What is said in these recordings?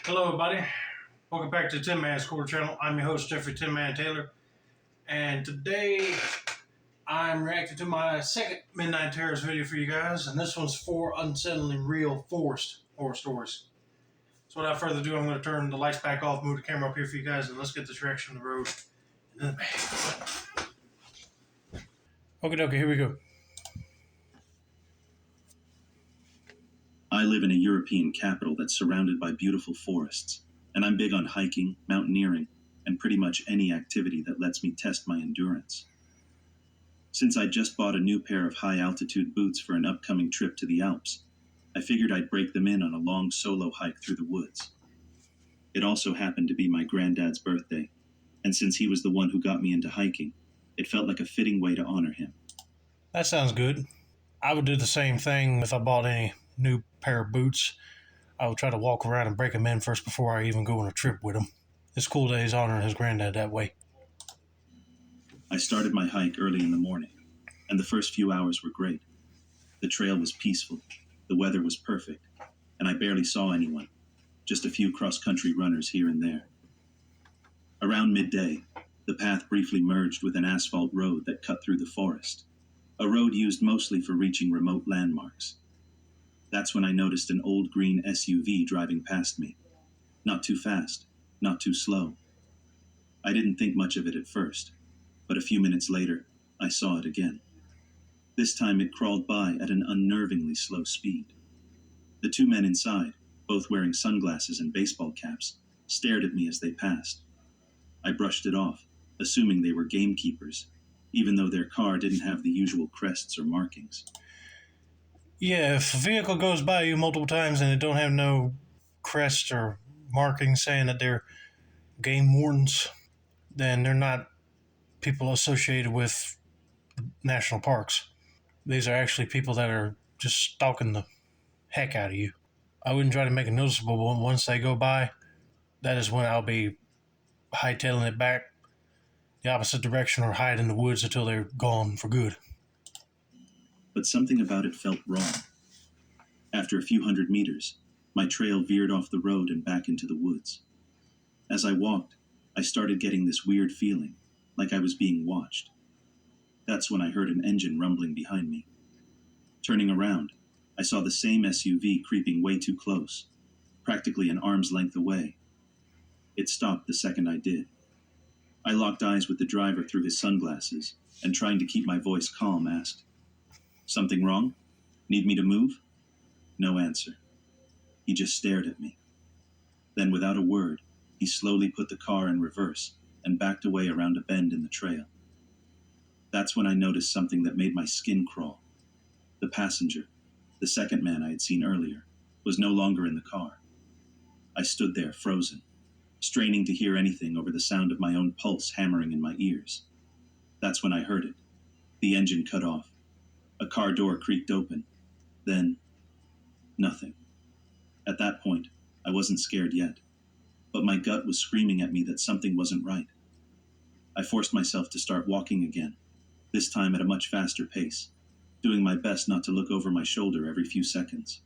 Hello, everybody. Welcome back to Tin Man Score Channel. I'm your host, Jeffrey Tin Man Taylor, and today I'm reacting to my second Midnight Terrors video for you guys, and this one's for Unsettling Real Forest Horror Stories. So without further ado, I'm going to turn the lights back off, move the camera up here for you guys, and let's get this reaction on the road. Okay, here we go. I live in a European capital that's surrounded by beautiful forests, and I'm big on hiking, mountaineering, and pretty much any activity that lets me test my endurance. Since I just bought a new pair of high-altitude boots for an upcoming trip to the Alps, I figured I'd break them in on a long solo hike through the woods. It also happened to be my granddad's birthday, and since he was the one who got me into hiking, it felt like a fitting way to honor him. That sounds good. I would do the same thing if I bought any new pair of boots. I would try to walk around and break them in first before I even go on a trip with him. It's cool that he's honoring his granddad that way. I started my hike early in the morning, and the first few hours were great. The trail was peaceful, the weather was perfect, and I barely saw anyone, just a few cross-country runners here and there. Around midday, the path briefly merged with an asphalt road that cut through the forest, a road used mostly for reaching remote landmarks. That's when I noticed an old green SUV driving past me. Not too fast, not too slow. I didn't think much of it at first, but a few minutes later, I saw it again. This time it crawled by at an unnervingly slow speed. The two men inside, both wearing sunglasses and baseball caps, stared at me as they passed. I brushed it off, assuming they were gamekeepers, even though their car didn't have the usual crests or markings. Yeah, if a vehicle goes by you multiple times and it don't have no crest or marking saying that they're game wardens, then they're not people associated with national parks. These are actually people that are just stalking the heck out of you. I wouldn't try to make it noticeable, but once they go by, that is when I'll be hightailing it back the opposite direction or hide in the woods until they're gone for good. But something about it felt wrong. After a few hundred meters, my trail veered off the road and back into the woods. As I walked, I started getting this weird feeling, like I was being watched. That's when I heard an engine rumbling behind me. Turning around, I saw the same SUV creeping way too close, practically an arm's length away. It stopped the second I did. I locked eyes with the driver through his sunglasses, and trying to keep my voice calm, asked, "Something wrong? Need me to move?" No answer. He just stared at me. Then, without a word, he slowly put the car in reverse and backed away around a bend in the trail. That's when I noticed something that made my skin crawl. The passenger, the second man I had seen earlier, was no longer in the car. I stood there, frozen, straining to hear anything over the sound of my own pulse hammering in my ears. That's when I heard it. The engine cut off. A car door creaked open. Then, nothing. At that point, I wasn't scared yet, but my gut was screaming at me that something wasn't right. I forced myself to start walking again, this time at a much faster pace, doing my best not to look over my shoulder every few seconds.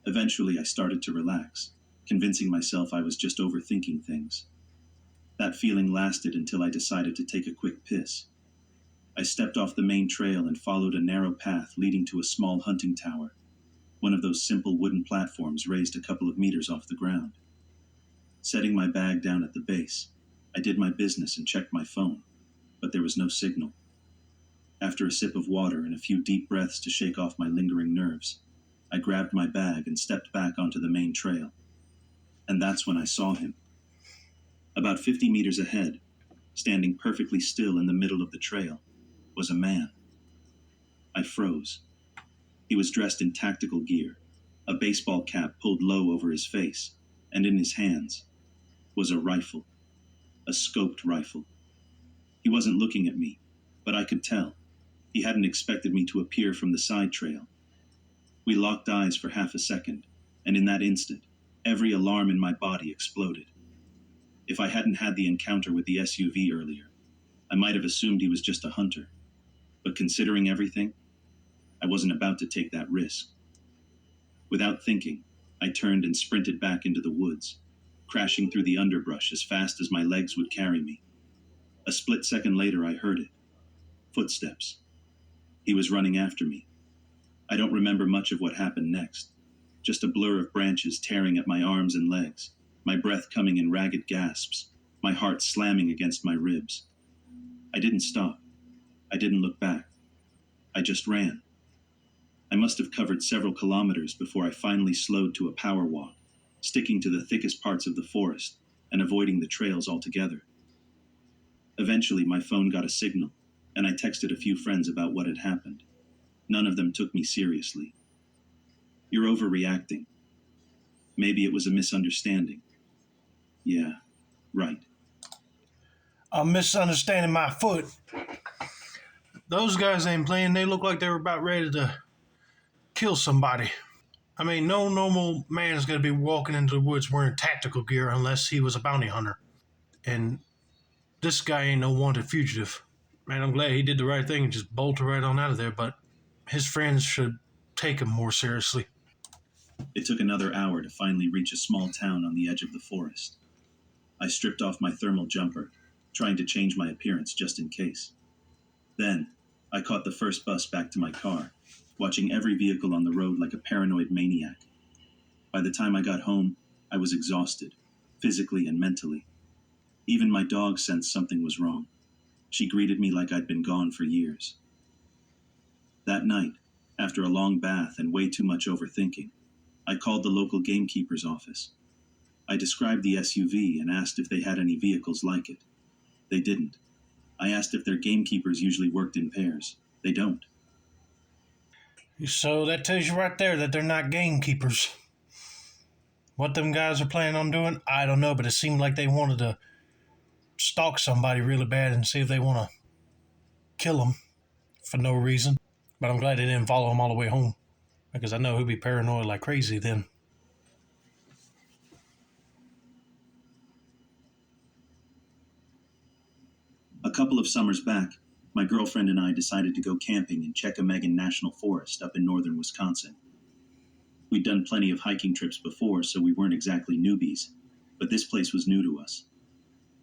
Eventually, I started to relax, convincing myself I was just overthinking things. That feeling lasted until I decided to take a quick piss. I stepped off the main trail and followed a narrow path leading to a small hunting tower, one of those simple wooden platforms raised a couple of meters off the ground. Setting my bag down at the base, I did my business and checked my phone, but there was no signal. After a sip of water and a few deep breaths to shake off my lingering nerves, I grabbed my bag and stepped back onto the main trail. And that's when I saw him. About 50 meters ahead, standing perfectly still in the middle of the trail, was a man. I froze. He was dressed in tactical gear, a baseball cap pulled low over his face, and in his hands was a rifle, a scoped rifle. He wasn't looking at me, but I could tell. He hadn't expected me to appear from the side trail. We locked eyes for half a second, and in that instant, every alarm in my body exploded. If I hadn't had the encounter with the SUV earlier, I might have assumed he was just a hunter. But considering everything, I wasn't about to take that risk. Without thinking, I turned and sprinted back into the woods, crashing through the underbrush as fast as my legs would carry me. A split second later, I heard it. Footsteps. He was running after me. I don't remember much of what happened next. Just a blur of branches tearing at my arms and legs, my breath coming in ragged gasps, my heart slamming against my ribs. I didn't stop. I didn't look back. I just ran. I must have covered several kilometers before I finally slowed to a power walk, sticking to the thickest parts of the forest and avoiding the trails altogether. Eventually, my phone got a signal, and I texted a few friends about what had happened. None of them took me seriously. You're overreacting. Maybe it was a misunderstanding. Yeah, right. I'm misunderstanding my foot. Those guys ain't playing. They look like they were about ready to kill somebody. I mean, no normal man is going to be walking into the woods wearing tactical gear unless he was a bounty hunter. And this guy ain't no wanted fugitive. Man, I'm glad he did the right thing and just bolted right on out of there, but his friends should take him more seriously. It took another hour to finally reach a small town on the edge of the forest. I stripped off my thermal jumper, trying to change my appearance just in case. Then, I caught the first bus back to my car, watching every vehicle on the road like a paranoid maniac. By the time I got home, I was exhausted, physically and mentally. Even my dog sensed something was wrong. She greeted me like I'd been gone for years. That night, after a long bath and way too much overthinking, I called the local gamekeeper's office. I described the SUV and asked if they had any vehicles like it. They didn't. I asked if their gamekeepers usually worked in pairs. They don't. So that tells you right there that they're not gamekeepers. What them guys are planning on doing, I don't know, but it seemed like they wanted to stalk somebody really bad and see if they want to kill them for no reason. But I'm glad they didn't follow him all the way home, because I know he'd be paranoid like crazy then. A couple of summers back, my girlfriend and I decided to go camping in Chequamegon National Forest up in northern Wisconsin. We'd done plenty of hiking trips before, so we weren't exactly newbies, but this place was new to us.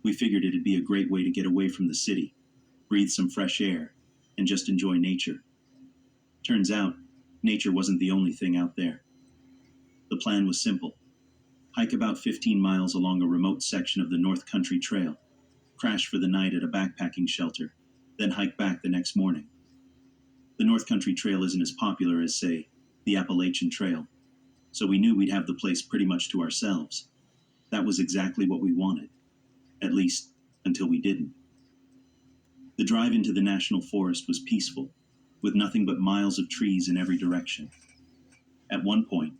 We figured it'd be a great way to get away from the city, breathe some fresh air, and just enjoy nature. Turns out, nature wasn't the only thing out there. The plan was simple. Hike about 15 miles along a remote section of the North Country Trail, crash for the night at a backpacking shelter, then hike back the next morning. The North Country Trail isn't as popular as, say, the Appalachian Trail, so we knew we'd have the place pretty much to ourselves. That was exactly what we wanted, at least until we didn't. The drive into the national forest was peaceful, with nothing but miles of trees in every direction. At one point,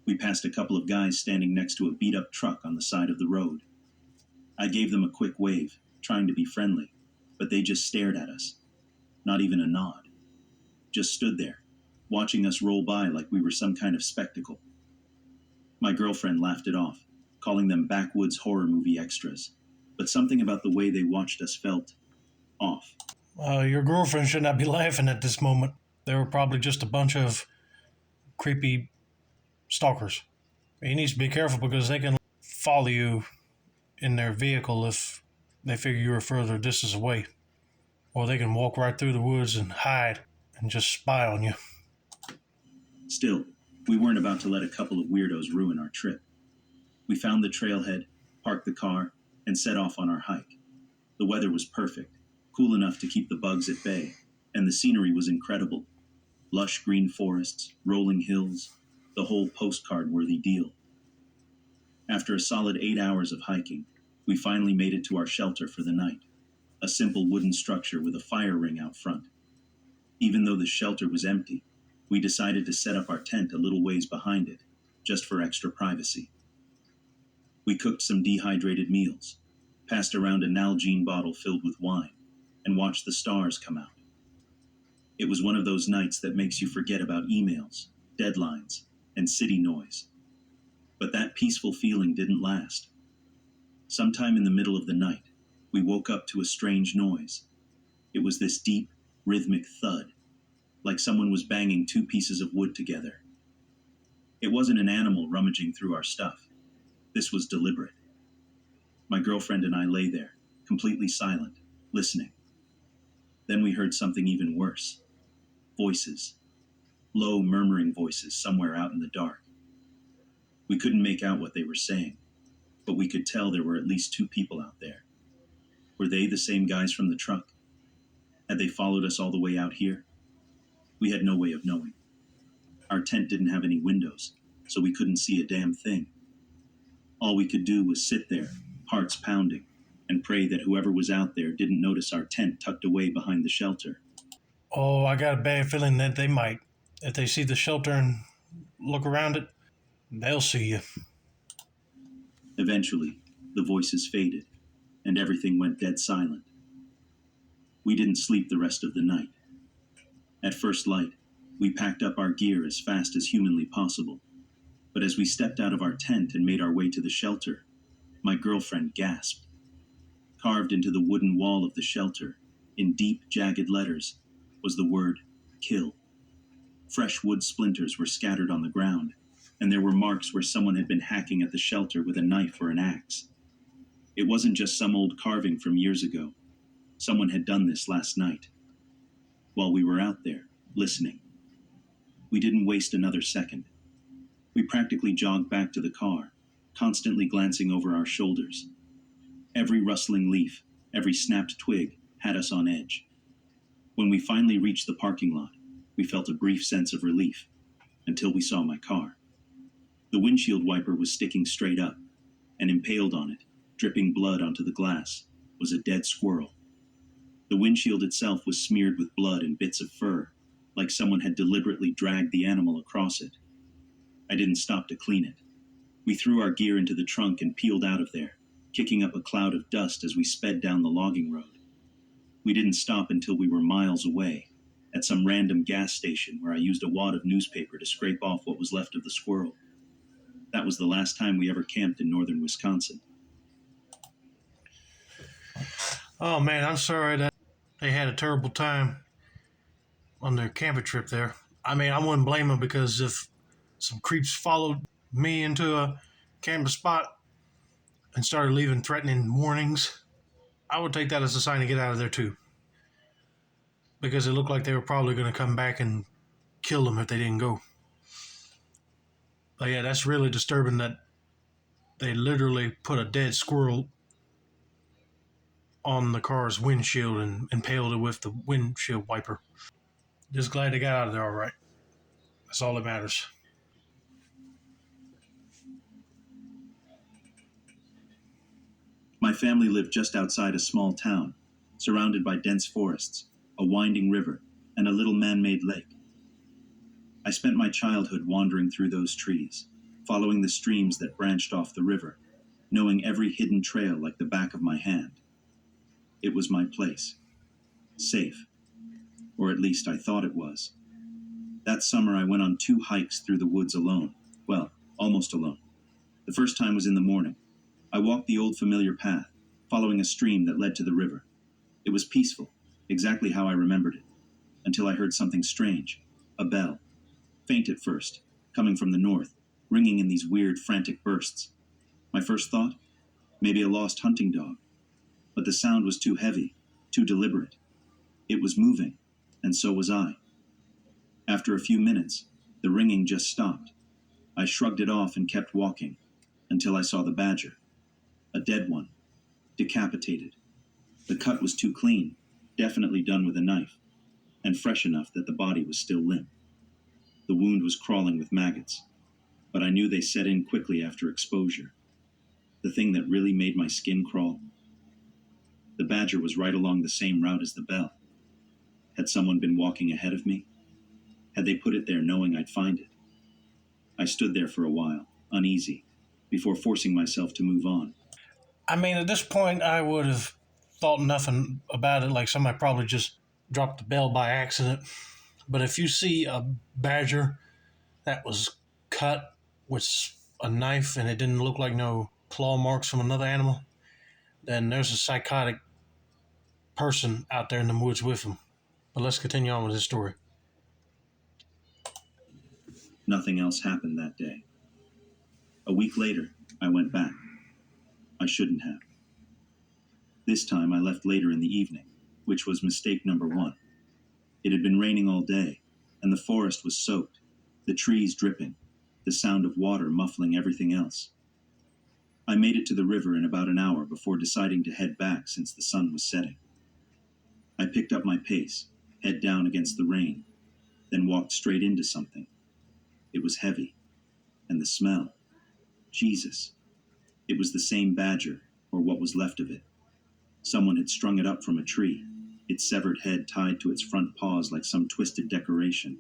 we passed a couple of guys standing next to a beat-up truck on the side of the road. I gave them a quick wave, trying to be friendly, but they just stared at us. Not even a nod. Just stood there, watching us roll by like we were some kind of spectacle. My girlfriend laughed it off, calling them backwoods horror movie extras, but something about the way they watched us felt off. Your girlfriend should not be laughing at this moment. They were probably just a bunch of creepy stalkers. He needs to be careful because they can follow you in their vehicle if they figure you're a further distance away. Or they can walk right through the woods and hide and just spy on you. Still, we weren't about to let a couple of weirdos ruin our trip. We found the trailhead, parked the car, and set off on our hike. The weather was perfect, cool enough to keep the bugs at bay, and the scenery was incredible. Lush green forests, rolling hills, the whole postcard-worthy deal. After a solid 8 hours of hiking, we finally made it to our shelter for the night, a simple wooden structure with a fire ring out front. Even though the shelter was empty, we decided to set up our tent a little ways behind it, just for extra privacy. We cooked some dehydrated meals, passed around a Nalgene bottle filled with wine, and watched the stars come out. It was one of those nights that makes you forget about emails, deadlines, and city noise. But that peaceful feeling didn't last. Sometime in the middle of the night, we woke up to a strange noise. It was this deep, rhythmic thud, like someone was banging two pieces of wood together. It wasn't an animal rummaging through our stuff. This was deliberate. My girlfriend and I lay there, completely silent, listening. Then we heard something even worse. Voices. Low, murmuring voices somewhere out in the dark. We couldn't make out what they were saying, but we could tell there were at least two people out there. Were they the same guys from the truck? Had they followed us all the way out here? We had no way of knowing. Our tent didn't have any windows, so we couldn't see a damn thing. All we could do was sit there, hearts pounding, and pray that whoever was out there didn't notice our tent tucked away behind the shelter. Oh, I got a bad feeling that they might. If they see the shelter and look around it, they'll see you. Eventually, the voices faded, and everything went dead silent. We didn't sleep the rest of the night. At first light, we packed up our gear as fast as humanly possible. But as we stepped out of our tent and made our way to the shelter, my girlfriend gasped. Carved into the wooden wall of the shelter, in deep, jagged letters, was the word kill. Fresh wood splinters were scattered on the ground, and there were marks where someone had been hacking at the shelter with a knife or an axe. It wasn't just some old carving from years ago. Someone had done this last night, while we were out there, listening. We didn't waste another second. We practically jogged back to the car, constantly glancing over our shoulders. Every rustling leaf, every snapped twig had us on edge. When we finally reached the parking lot, we felt a brief sense of relief, until we saw my car. The windshield wiper was sticking straight up, and impaled on it, dripping blood onto the glass, was a dead squirrel. The windshield itself was smeared with blood and bits of fur, like someone had deliberately dragged the animal across it. I didn't stop to clean it. We threw our gear into the trunk and peeled out of there, kicking up a cloud of dust as we sped down the logging road. We didn't stop until we were miles away, at some random gas station where I used a wad of newspaper to scrape off what was left of the squirrel. That was the last time we ever camped in northern Wisconsin. Oh man, I'm sorry that they had a terrible time on their camping trip there. I mean, I wouldn't blame them because if some creeps followed me into a camping spot and started leaving threatening warnings, I would take that as a sign to get out of there too. Because it looked like they were probably going to come back and kill them if they didn't go. But yeah, that's really disturbing that they literally put a dead squirrel on the car's windshield and impaled it with the windshield wiper. Just glad they got out of there all right. That's all that matters. My family lived just outside a small town, surrounded by dense forests, a winding river, and a little man-made lake. I spent my childhood wandering through those trees, following the streams that branched off the river, knowing every hidden trail like the back of my hand. It was my place. Safe. Or at least I thought it was. That summer I went on 2 hikes through the woods alone. Well, almost alone. The first time was in the morning. I walked the old familiar path, following a stream that led to the river. It was peaceful, exactly how I remembered it, until I heard something strange. A bell. Faint at first, coming from the north, ringing in these weird, frantic bursts. My first thought? Maybe a lost hunting dog. But the sound was too heavy, too deliberate. It was moving, and so was I. After a few minutes, the ringing just stopped. I shrugged it off and kept walking, until I saw the badger. A dead one. Decapitated. The cut was too clean, definitely done with a knife, and fresh enough that the body was still limp. The wound was crawling with maggots, but I knew they set in quickly after exposure. The thing that really made my skin crawl? The badger was right along the same route as the bell. Had someone been walking ahead of me? Had they put it there knowing I'd find it? I stood there for a while, uneasy, before forcing myself to move on. I mean, at this point, I would have thought nothing about it, like somebody probably just dropped the bell by accident. But if you see a badger that was cut with a knife and it didn't look like no claw marks from another animal, then there's a psychotic person out there in the woods with him. But let's continue on with this story. Nothing else happened that day. A week later, I went back. I shouldn't have. This time I left later in the evening, which was mistake number one. It had been raining all day, and the forest was soaked, the trees dripping, the sound of water muffling everything else. I made it to the river in about an hour before deciding to head back since the sun was setting. I picked up my pace, head down against the rain, then walked straight into something. It was heavy, and the smell. Jesus. It was the same badger, or what was left of it. Someone had strung it up from a tree, its severed head tied to its front paws like some twisted decoration.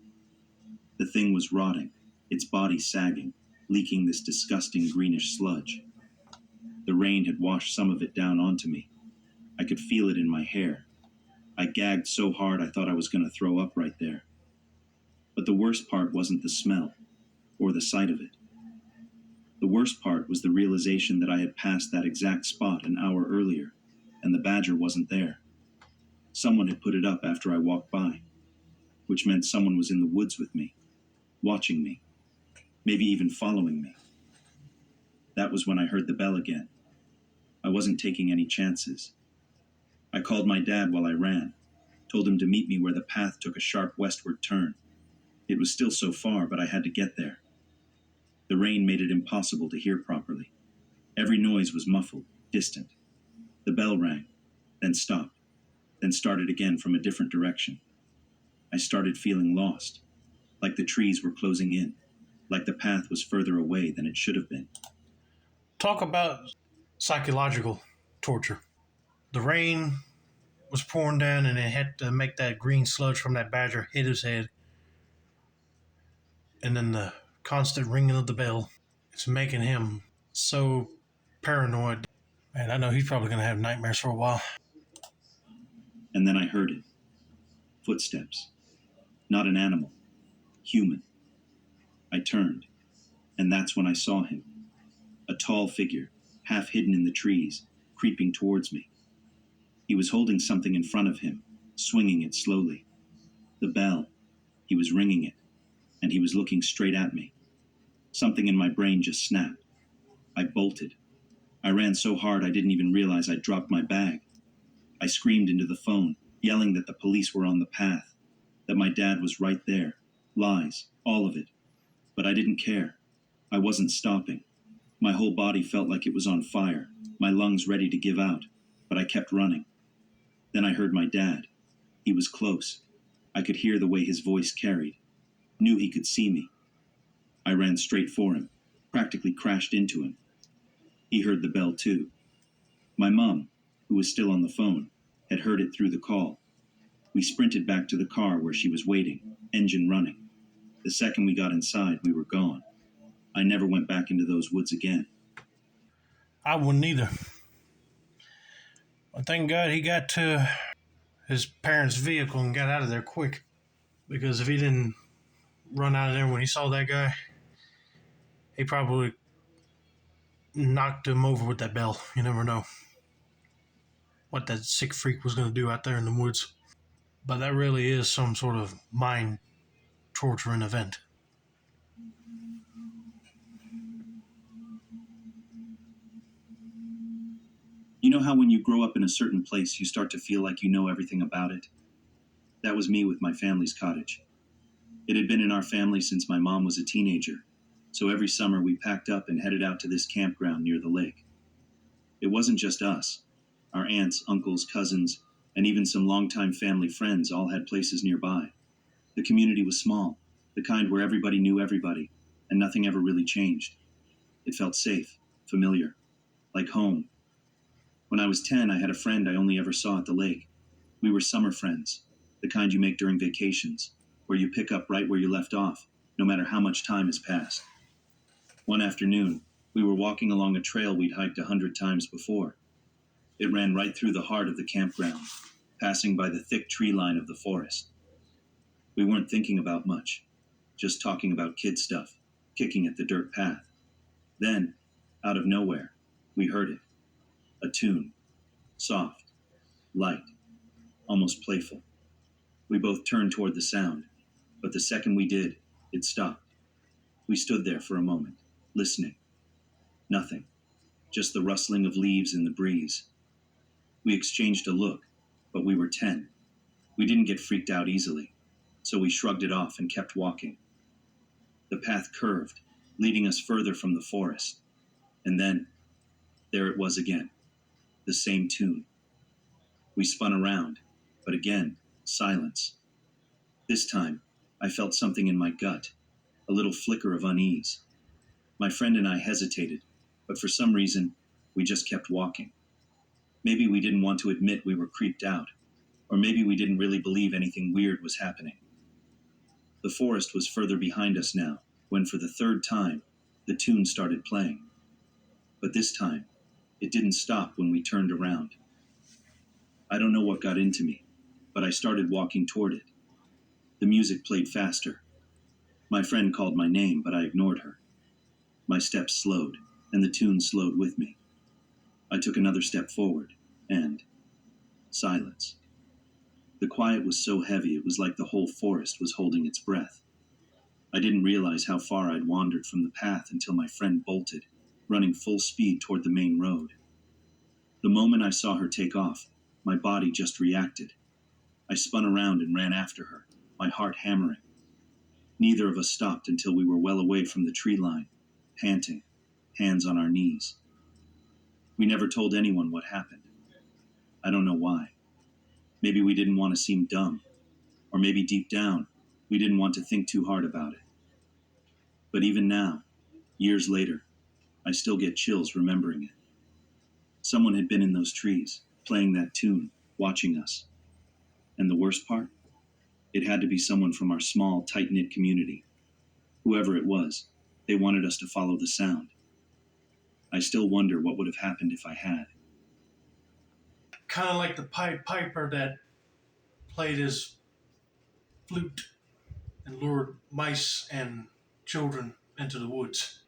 The thing was rotting, its body sagging, leaking this disgusting greenish sludge. The rain had washed some of it down onto me. I could feel it in my hair. I gagged so hard I thought I was going to throw up right there. But the worst part wasn't the smell, or the sight of it. The worst part was the realization that I had passed that exact spot an hour earlier, and the badger wasn't there. Someone had put it up after I walked by, which meant someone was in the woods with me, watching me, maybe even following me. That was when I heard the bell again. I wasn't taking any chances. I called my dad while I ran, told him to meet me where the path took a sharp westward turn. It was still so far, but I had to get there. The rain made it impossible to hear properly. Every noise was muffled, distant. The bell rang, then stopped, then started again from a different direction. I started feeling lost, like the trees were closing in, like the path was further away than it should have been. Talk about psychological torture. The rain was pouring down and it had to make that green sludge from that badger hit his head. And then the constant ringing of the bell. It's making him so paranoid. Man, I know he's probably going to have nightmares for a while. And then I heard it. Footsteps. Not an animal. Human. I turned, and that's when I saw him. A tall figure, half hidden in the trees, creeping towards me. He was holding something in front of him, swinging it slowly. The bell. He was ringing it, and he was looking straight at me. Something in my brain just snapped. I bolted. I ran so hard I didn't even realize I'd dropped my bag. I screamed into the phone, yelling that the police were on the path, that my dad was right there. Lies, all of it. But I didn't care. I wasn't stopping. My whole body felt like it was on fire, my lungs ready to give out, but I kept running. Then I heard my dad. He was close. I could hear the way his voice carried. Knew he could see me. I ran straight for him, practically crashed into him. He heard the bell too. My mom, who was still on the phone, had heard it through the call. We sprinted back to the car where she was waiting, engine running. The second we got inside, we were gone. I never went back into those woods again. I wouldn't either. But thank God he got to his parents' vehicle and got out of there quick. Because if he didn't run out of there when he saw that guy, he probably knocked him over with that bell. You never know what that sick freak was going to do out there in the woods. But that really is some sort of mind torturing event. You know how when you grow up in a certain place, you start to feel like you know everything about it? That was me with my family's cottage. It had been in our family since my mom was a teenager, so every summer we packed up and headed out to this campground near the lake. It wasn't just us. Our aunts, uncles, cousins, and even some longtime family friends all had places nearby. The community was small, the kind where everybody knew everybody, and nothing ever really changed. It felt safe, familiar, like home. When I was 10, I had a friend I only ever saw at the lake. We were summer friends, the kind you make during vacations, where you pick up right where you left off, no matter how much time has passed. One afternoon, we were walking along a trail we'd hiked 100 times before. It ran right through the heart of the campground, passing by the thick tree line of the forest. We weren't thinking about much, just talking about kid stuff, kicking at the dirt path. Then, out of nowhere, we heard it. A tune. Soft. Light. Almost playful. We both turned toward the sound, but the second we did, it stopped. We stood there for a moment, listening. Nothing. Just the rustling of leaves in the breeze. We exchanged a look, but we were 10. We didn't get freaked out easily, so we shrugged it off and kept walking. The path curved, leading us further from the forest. And then, there it was again, the same tune. We spun around, but again, silence. This time, I felt something in my gut, a little flicker of unease. My friend and I hesitated, but for some reason, we just kept walking. Maybe we didn't want to admit we were creeped out, or maybe we didn't really believe anything weird was happening. The forest was further behind us now, when for the third time, the tune started playing. But this time, it didn't stop when we turned around. I don't know what got into me, but I started walking toward it. The music played faster. My friend called my name, but I ignored her. My steps slowed, and the tune slowed with me. I took another step forward, and silence. The quiet was so heavy it was like the whole forest was holding its breath. I didn't realize how far I'd wandered from the path until my friend bolted, running full speed toward the main road. The moment I saw her take off, my body just reacted. I spun around and ran after her, my heart hammering. Neither of us stopped until we were well away from the tree line, panting, hands on our knees. We never told anyone what happened. I don't know why. Maybe we didn't want to seem dumb, or maybe deep down, we didn't want to think too hard about it. But even now, years later, I still get chills remembering it. Someone had been in those trees, playing that tune, watching us. And the worst part? It had to be someone from our small, tight-knit community. Whoever it was, they wanted us to follow the sound. I still wonder what would have happened if I had. Kind of like the Pied Piper that played his flute and lured mice and children into the woods.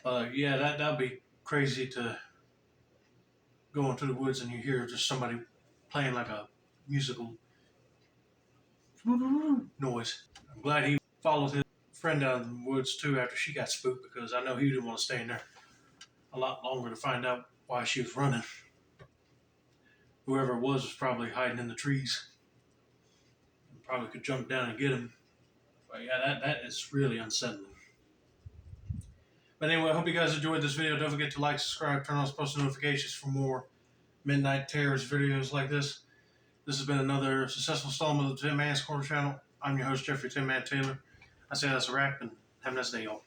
Yeah, that'd be crazy to go into the woods and you hear just somebody playing like a musical noise. I'm glad he followed his friend out of the woods too after she got spooked because I know he didn't want to stay in there a lot longer to find out why she was running. Whoever it was probably hiding in the trees. Probably could jump down and get him. But yeah, that is really unsettling. But anyway, I hope you guys enjoyed this video. Don't forget to like, subscribe, turn on post notifications for more Midnight Terrors videos like this. This has been another successful installment of the Tin Man's Corner channel. I'm your host, Jeffrey Tin Man Taylor. I say that's a wrap, and have a nice day, y'all.